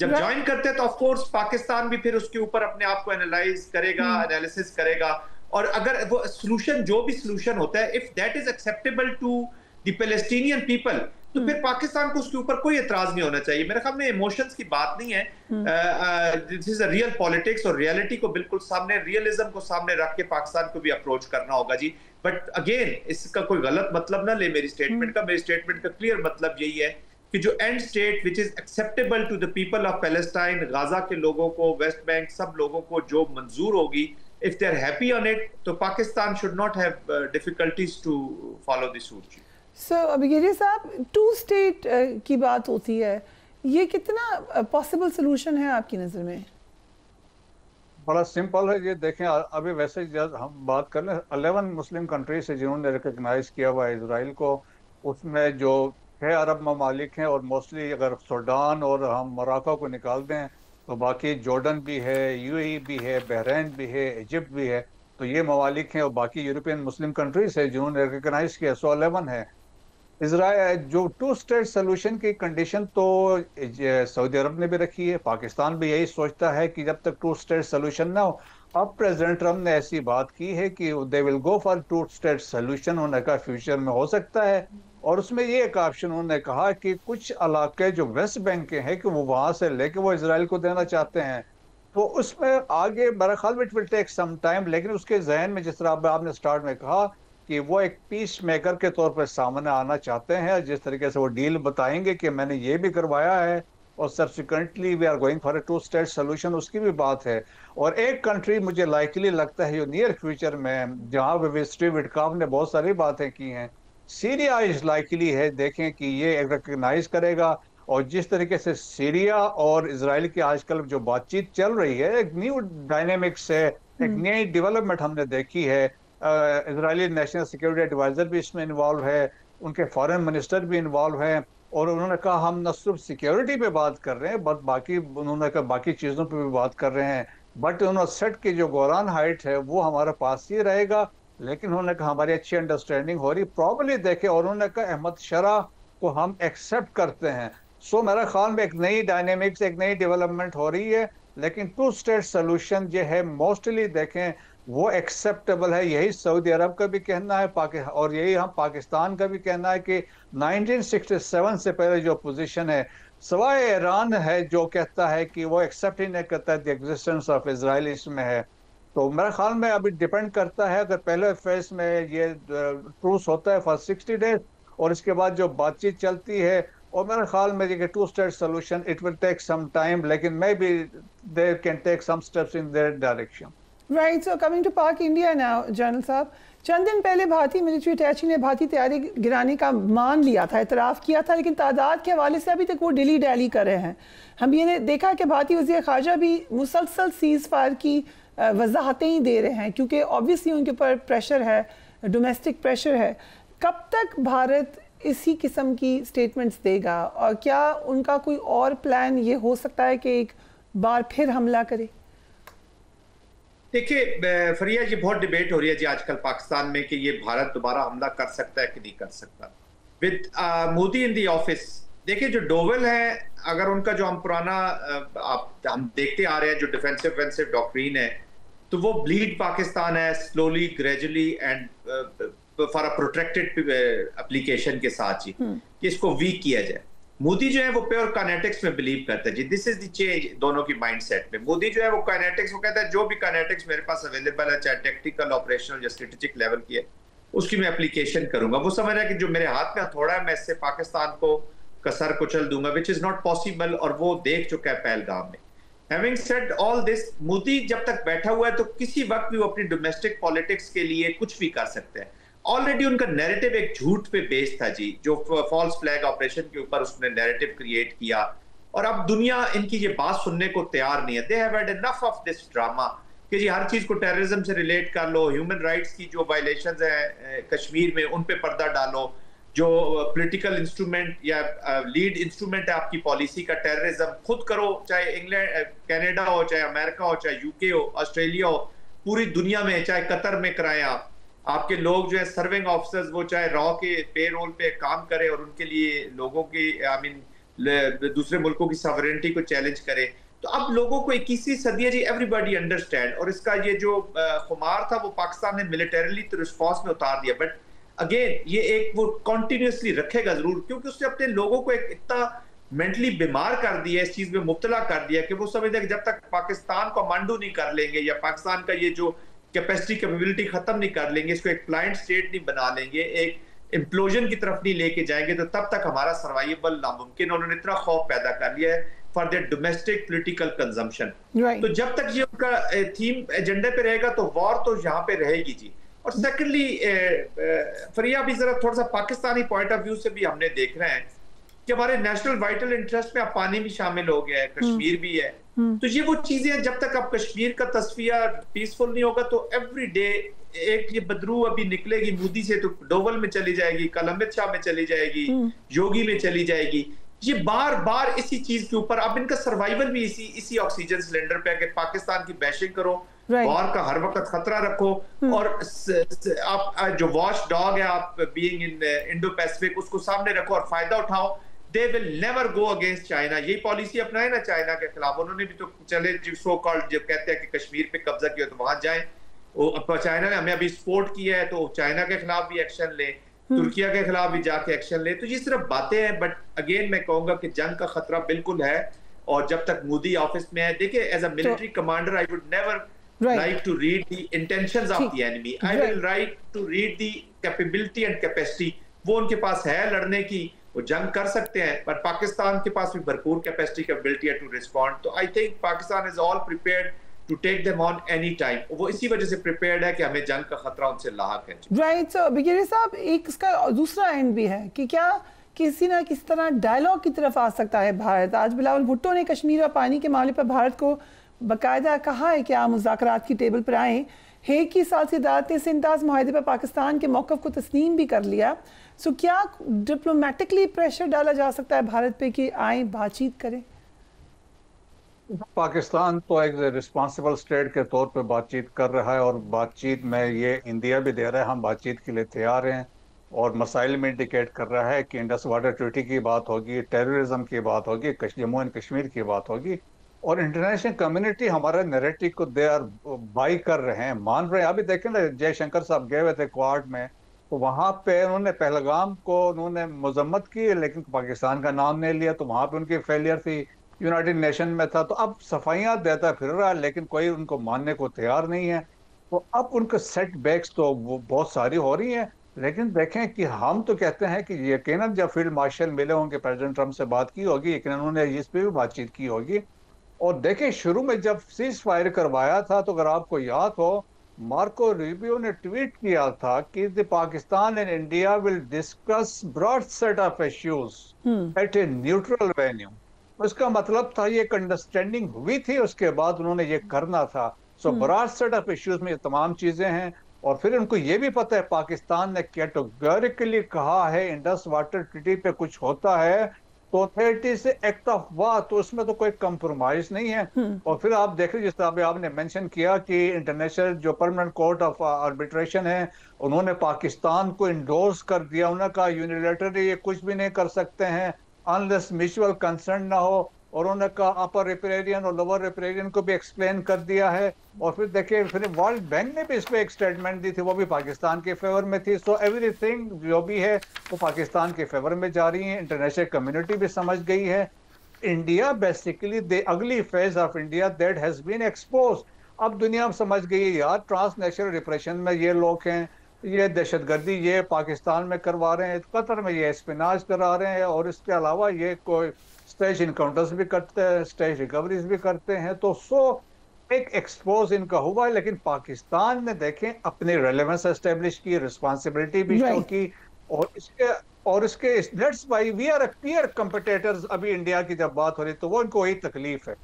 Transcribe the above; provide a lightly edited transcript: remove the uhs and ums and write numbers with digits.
जब ज्वाइन करते हैं तो ऑफ कोर्स पाकिस्तान भी फिर उसके ऊपर अपने आप को एनालाइज करेगा, एनालिसिस करेगा, और अगर वो सोल्यूशन, जो भी सोल्यूशन होता है, if that is acceptable to the Palestinian people, तो फिर पाकिस्तान को उसके ऊपर कोई एतराज नहीं होना चाहिए। मेरे ख्याल में इमोशंस की बात नहीं है, this is a real politics, और रियलिटी को बिल्कुल सामने, रियलिज्म को सामने रख के पाकिस्तान को भी अप्रोच करना होगा जी। बट अगेन, इसका कोई गलत मतलब ना ले मेरी स्टेटमेंट का। मेरी स्टेटमेंट का क्लियर मतलब यही है कि जो end state which is acceptable to the people of Palestine, Gaza के लोगों को, वेस्ट बैंक, सब लोगों को जो मंजूर होगी, if they are happy on it, तो Pakistan should not have difficulties to follow this suit. So अबगेरी साहब, 2 स्टेट की बात होती है, ये कितना पॉसिबल सोल्यूशन है आपकी नज़र में? बड़ा सिंपल है ये, देखें अभी वैसे जब हम बात कर लें 11 मुस्लिम कंट्रीज है जिन्होंने रिकग्नाइज किया हुआ है इसराइल को, उसमें जो 6 अरब ममालिक हैं, और मोस्टली अगर सूडान और हम मोरक्को को निकाल दें तो बाकी जॉर्डन भी है, यूएई भी है, बहरीन भी है, इजिप्ट भी है, तो ये ममालिक हैं, और बाकी यूरोपियन मुस्लिम कंट्रीज है जिन्होंने रिकग्नाइज किया, सो 11 है। इसराइल जो 2 स्टेट सोल्यूशन की कंडीशन तो सऊदी अरब ने भी रखी है, पाकिस्तान भी यही सोचता है कि जब तक 2 स्टेट सोल्यूशन ना हो। अब प्रेसिडेंट ट्रम्प ने ऐसी बात की है कि they will go for 2 state solution होने का फ्यूचर में हो सकता है, और उसमें ये एक ऑप्शन उन्होंने कहा कि कुछ इलाके जो वेस्ट बैंक के हैं कि वो वहां से लेके वो इसराइल को देना चाहते हैं, तो उसमें आगे मेरा ख्याल में it will take some time, लेकिन उसके जहन में जिस तरह आपने स्टार्ट में कहा कि वो एक पीस मेकर के तौर पर सामने आना चाहते हैं, जिस तरीके से वो डील बताएंगे कि मैंने ये भी करवाया है और subsequently we are going for a 2 state solution, उसकी भी बात है। और एक कंट्री मुझे लाइकली लगता है जो नियर फ्यूचर में, जहां पे स्टीव विटकॉफ ने बहुत सारी बातें की हैं, सीरिया इज लाइकली है, देखें कि ये रिकग्नाइज करेगा। और जिस तरीके से सीरिया और इसराइल की आजकल जो बातचीत चल रही है, एक न्यू डायनेमिक्स है, एक नई डेवलपमेंट हमने देखी है। इजरायली नेशनल सिक्योरिटी एडवाइजर भी इसमें इन्वॉल्व है, उनके फॉरेन मिनिस्टर भी इन्वॉल्व है, और उन्होंने कहा हम न सिर्फ सिक्योरिटी पे बात कर रहे हैं बट बाकी, उन्होंने कहा बाकी चीज़ों पे भी बात कर रहे हैं, बट उन्होंने सेट की जो गोलान हाइट है वो हमारे पास ही रहेगा, लेकिन उन्होंने कहा हमारी अच्छी अंडरस्टैंडिंग हो रही प्रॉब्लली देखे, और उन्होंने कहा अहमद शरा को हम एक्सेप्ट करते हैं। सो मेरा ख्याल में एक नई डायनेमिक्स, एक नई डेवलपमेंट हो रही है, लेकिन 2 स्टेट सोल्यूशन जो है मोस्टली देखें वो एक्सेप्टेबल है, यही सऊदी अरब का भी कहना है, और यही हम पाकिस्तान का भी कहना है कि 1967 से पहले जो पोजीशन है, सवाए ईरान है जो कहता है कि वो एक्सेप्ट ही नहीं करता द एग्जिस्टेंस ऑफ इजराइल इसमें है। तो मेरे ख्याल में अभी डिपेंड करता है, अगर पहले फेज में ये ट्रूस होता है फॉर 60 डेज और इसके बाद जो बातचीत चलती है, और मेरे ख्याल में ये 2 state solution it will take some time, लेकिन may be they can take some steps in their direction. Right, so coming to Pak India now, general साहब, चंद दिन पहले भारतीय मिलिट्री अटैची ने भारतीय तैयारी गिराने का मान लिया था, इतराफ़ किया था, लेकिन तादाद के हवाले से अभी तक वो डिली डैली कर रहे हैं। हम ये देखा कि भारतीय वज़ीर ख़ारजा भी मुसलसल सीज़ फायर की वजाहतें ही दे रहे हैं, क्योंकि ऑब्वियसली उनके ऊपर प्रेशर है, डोमेस्टिक प्रेशर है। कब तक भारत इसी किस्म की स्टेटमेंट्स देगा, और क्या उनका कोई और प्लान ये हो सकता है कि एक बार फिर हमला करे? देखिए फरिया जी, बहुत डिबेट हो रही है जी आजकल पाकिस्तान में कि ये भारत दोबारा हमला कर सकता है कि नहीं कर सकता with Modi in the office. देखिए जो डोवल है, अगर उनका जो हम पुराना हम देखते आ रहे हैं जो डिफेंसिव ऑफेंसिव डॉक्ट्रीन है, तो वो ब्लीड पाकिस्तान है, slowly gradually and for a protected application के साथ जी, कि इसको वीक किया जाए। मोदी जो है वो प्योर काइनेटिक्स में बिलीव करता है जी, दिस इज द चेंज दोनों की माइंडसेट में। मोदी जो है वो काइनेटिक्स, वो कहता है जो भी काइनेटिक्स मेरे पास अवेलेबल है, चाहे टेक्टिकल, ऑपरेशनल या स्ट्रेटेजिक लेवल की है, उसकी मैं एप्लीकेशन करूंगा। वो समझ रहा है कि जो मेरे हाथ में हथौड़ा है मैं इससे पाकिस्तान को कसर कुचल दूंगा, विच इज नॉट पॉसिबल, और वो देख चुका है पहलगाम में। Having said all this, Modi जब तक बैठा हुआ है तो किसी वक्त भी वो अपनी डोमेस्टिक पॉलिटिक्स के लिए कुछ भी कर सकते हैं। ऑलरेडी उनका नैरेटिव एक झूठ पे बेस्ड था जी, जो फॉल्स फ्लैग ऑपरेशन के ऊपर उसने नैरेटिव क्रिएट किया, और अब दुनिया इनकी ये बात सुनने को तैयार नहीं है। They have had enough of this drama कि जी हर चीज को टेररिज्म से रिलेट कर लो, ह्यूमन राइट्स की जो वायलेशंस है कश्मीर में उन पे पर्दा डालो, जो पॉलिटिकल इंस्ट्रूमेंट या लीड इंस्ट्रूमेंट है आपकी पॉलिसी का टेररिज्म खुद करो, चाहे इंग्लैंड कनाडा हो, चाहे अमेरिका हो, चाहे यूके हो, ऑस्ट्रेलिया हो, पूरी दुनिया में, चाहे कतर में कराएं आप। आपके लोग जो है सर्विंग ऑफिसर्स, वो चाहे रॉ के पे रोल पे काम करें और उनके लिए लोगों की दूसरे मुल्कों की सॉवरेनिटी को चैलेंज करे। तो अब लोगों को 21वीं सदी है जी, एवरीबॉडी अंडरस्टैंड, और इसका ये जो खुमार था वो पाकिस्तान ने मिलिटरीली तो रिस्पॉन्स में उतार दिया, बट अगेन ये एक वो कॉन्टिन्यूसली रखेगा जरूर, क्योंकि उसने अपने लोगों को एक इतना मेंटली बीमार कर दिया, इस चीज में मुब्तला कर दिया कि वो समझते हैं कि जब तक पाकिस्तान को मांडू नहीं कर लेंगे या पाकिस्तान का ये जो कैपेसिटी कैपेबिलिटी खत्म नहीं कर लेंगे, इसको एक ब्लाइंड स्टेट नहीं बना लेंगे, एक इम्प्लोजन की तरफ नहीं लेके जाएंगे, तो तब तक हमारा सर्वाइवल नामुमकिन। उन्होंने इतना खौफ पैदा कर लिया है for their domestic political consumption. तो जब तक ये उनका थीम एजेंडे पे रहेगा तो वॉर तो यहाँ पे रहेगी जी। और सेकेंडली फरिया भी जरा थोड़ा सा पाकिस्तानी पॉइंट ऑफ व्यू से भी हमने देख रहे हैं कि हमारे नेशनल वाइटल इंटरेस्ट में अब पानी भी शामिल हो गया है, कश्मीर भी है। तो ये वो चीजें हैं, जब तक अब कश्मीर का तस्फिया पीसफुल नहीं होगा तो एवरी डे एक ये बदरू अभी निकलेगी मोदी से, तो डोवल में चली जाएगी, कल अमित शाह में चली जाएगी, योगी में चली जाएगी। ये बार बार इसी चीज के ऊपर, अब इनका सर्वाइवल भी इसी ऑक्सीजन सिलेंडर पे है कि पाकिस्तान की बैशिंग करो, वॉर का हर वक्त खतरा रखो, और आप जो वॉच डॉग है आप बीइंग इन इंडो पैसिफिक उसको सामने रखो और फायदा उठाओ। They will never go against China. यही पॉलिसी अपनाए ना चाइना के खिलाफ, उन्होंने भी तो चले जो सो कॉल्ड जब कहते हैं कि कश्मीर पे कब्जा किया तो वहां जाए, चाइना ने हमें अभी सपोर्ट किया है तो चाइना के खिलाफ भी एक्शन ले, तुर्किया के खिलाफ भी जाके एक्शन ले। तो ये सिर्फ बातें हैं, बट अगेन मैं कहूंगा कि जंग का खतरा बिल्कुल है। और जब तक मोदी ऑफिस में है, देखिए as a military commander I would never like to read the intentions of the enemy. I will like to read the capability and capacity. वो उनके पास है लड़ने की, वो जंग कर सकते हैं, पर पाकिस्तान के पास भी भरपूर कैपेसिटी कैपेबिलिटी है टू रिस्पॉन्ड। तो I think Pakistan is all prepared to take them on any time. वो इसी वजह से प्रिपेयर्ड है कि हमें जंग का खतरा उनसे लाहक है। राइट। सो बिगेरी साहब, एक इसका दूसरा एंड भी है कि क्या किसी ना किसी तरह डायलॉग की तरफ आ सकता है भारत। आज बिलावल भुट्टो ने कश्मीर और पानी के मामले पर भारत को बाकायदा कहा है कि आप मुज़ाकरात की टेबल पर आएँ। हेग की सालसी अदालत ने सिंताज मुआहदे पर पाकिस्तान के मौक़िफ़ को तस्लीम भी कर लिया। सो क्या डिप्लोमेटिकली प्रेशर डाला जा सकता है भारत पे कि आए बातचीत करें? पाकिस्तान तो एक रिस्पॉन्सिबल स्टेट के तौर पे बातचीत कर रहा है, और बातचीत में ये इंडिया भी दे रहा है हम बातचीत के लिए तैयार हैं, और मसाइल में इंडिकेट कर रहा है कि इंडस वाटर ट्रीटी की बात होगी, टेररिज्म की बात होगी, जम्मू एंड कश्मीर की बात होगी, और इंटरनेशनल कम्युनिटी हमारे नैरेटिव को दे आर बाई कर रहे हैं, मान रहे हैं। अभी देखें ना, जयशंकर साहब गए हुए थे क्वाड में, तो वहाँ पे उन्होंने पहलगाम को उन्होंने मजम्मत की, लेकिन पाकिस्तान का नाम नहीं लिया, तो वहाँ पे उनकी फेलियर थी। यूनाइटेड नेशन में था, तो अब सफाइयाँ देता फिर रहा है, लेकिन कोई उनको मानने को तैयार नहीं है। तो अब उनके सेटबैक्स तो वो बहुत सारी हो रही हैं, लेकिन देखें कि हम तो कहते हैं कि यकीनन जब फील्ड मार्शल मिले होंगे, प्रेसिडेंट ट्रंप से बात की होगी, यकीनन उन्होंने इस पर भी बातचीत की होगी। और देखें, शुरू में जब सीज फायर करवाया था, तो अगर आपको याद हो, मार्को रूबियो ने ट्वीट किया था कि the Pakistan and India will discuss broad set of issues at a neutral venue. उसका मतलब था ये एक अंडरस्टैंडिंग हुई थी, उसके बाद उन्होंने ये करना था। So broad set of issues में ये तमाम चीजें हैं। और फिर उनको ये भी पता है, पाकिस्तान ने कैटेगोरिकली कहा है इंडस वाटर ट्रीटी पे कुछ होता है तो अथॉरिटी से एक्ट ऑफ वार, तो उसमें तो कोई कंप्रोमाइज नहीं है। और फिर आप देख रहे, जिस तरह आपने मेंशन किया कि इंटरनेशनल जो परमानेंट कोर्ट ऑफ आर्बिट्रेशन है, उन्होंने पाकिस्तान को इंडोर्स कर दिया। उन्होंने कहा यूनिलैटरली ये कुछ भी नहीं कर सकते हैं अनलेस म्यूचुअल कंसर्न ना हो। और उन्होंने कहा अपर रिपेरियन और लोअर रिपेरियन को भी एक्सप्लेन कर दिया है। और फिर देखिए, फिर वर्ल्ड बैंक ने भी इस पर एक स्टेटमेंट दी थी, वो भी पाकिस्तान के फेवर में थी। सो एवरीथिंग जो भी है वो पाकिस्तान के फेवर में जा रही है। इंटरनेशनल कम्युनिटी भी समझ गई है। India basically the ugly face of India that has been expose. अब दुनिया समझ गई है यार, ट्रांसनेशनल रिप्रेशन में ये लोग हैं, ये दहशतगर्दी ये पाकिस्तान में करवा रहे हैं, कतर में ये स्पिनाज करा रहे हैं, और इसके अलावा ये कोई स्टेज इनकाउंटर्स भी करते हैं, स्टेज रिकवरीज भी करते हैं। तो एक एक्सपोज इनका हुआ है, लेकिन पाकिस्तान ने देखें अपनी रेलेवेंस एस्टेब्लिश की, रिस्पांसिबिलिटी भी शो की, और इसके that's why we are a peer competitors. अभी इंडिया की जब बात हो रही तो वो इनको वही तकलीफ है।